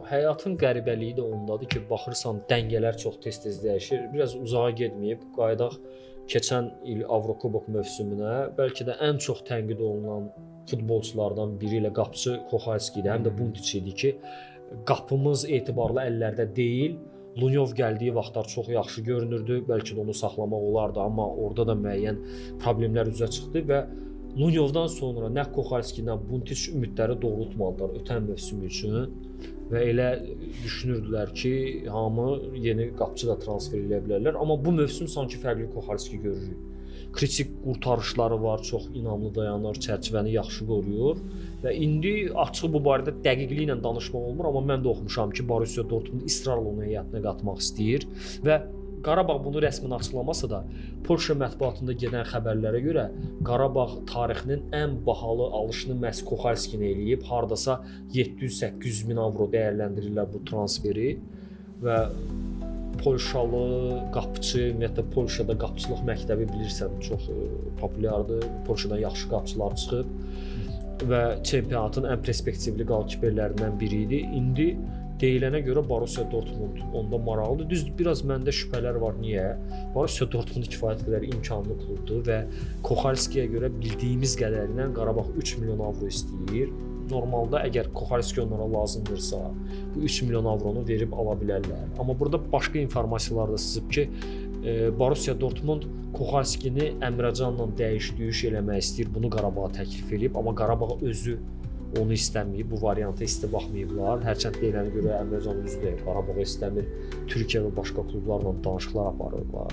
həyatın qəribəliyi də ondadır ki, baxırsan dəngələr çox tez-tez dəyişir. Biraz uzağa getməyib qayıdaq keçən il Avrokubok mövsümünə, bəlkə də ən çox tənqid olunan futbolçulardan biri ilə qapıçı Kohalski idi, həm də Buntic idi ki, qapımız etibarlı əllərdə deyil. Lunyov gəldiyi vaxtlar çox yaxşı görünürdü, bəlkə də onu saxlamaq olardı, amma orada da müəyyən problemlər üzə çıxdı və Lunyovdan sonra nə Kohalski, nə Buntic ümidləri doğrultmadılar ötən mövsüm üçün və elə düşünürdülər ki, hamı yeni qapıçı da transfer edə bilərlər, amma bu mövsüm sanki fərqli Kohalski görürük. Kritik qurtarışları var, çox inamlı dayanır, çərçivəni yaxşı qoruyur və indi açıq bu barədə dəqiqliklə danışmaq olmur, amma mən də oxumuşam ki, Borussia Dortmund israrla onu heyətinə qatmaq istəyir və Qarabağ bunu rəsmən açıqlamasa da, Polşa mətbuatında gedən xəbərlərə görə Qarabağ tarixinin ən bahalı alışını məhz Kohalskini eləyib, hardasa 700-800 min avro dəyərləndirirlər bu transferi və Polşalı qapıçı, ümumiyyətlə Polşada qapıçılıq məktəbi bilirsən, çox populyardır. Polşadan yaxşı qapıçılar çıxıb və çempionatın ən perspektivli qalkiperlərindən biri idi. İndi deyilənə görə Borussia Dortmund onda maraqlıdır. Düzdür, biraz məndə şübhələr var. Niyə? Borussia Dortmund kifayət qədər imkanlı klubdur və Kohalskiyə görə bildiyimiz qədərilə Qarabağ 3 milyon avro istəyir. Normalda əgər Kohalski onlara lazımdırsa, bu 3 milyon avronu verib ala bilərlər. Amma burada başqa informasiyalar da sızıb ki, Borussia Dortmund Kohalskini Əmrəcanla dəyiş-düyüş eləmək istəyir, bunu Qarabağa təklif edib, amma Qarabağ özü onu istəməyib, bu varianta isti baxmayıblar. Hərçənd deyilənə görə Əmrəcan özü də Qarabağı istəmir, Türkiyə və başqa klublarla danışıqlar aparırlar.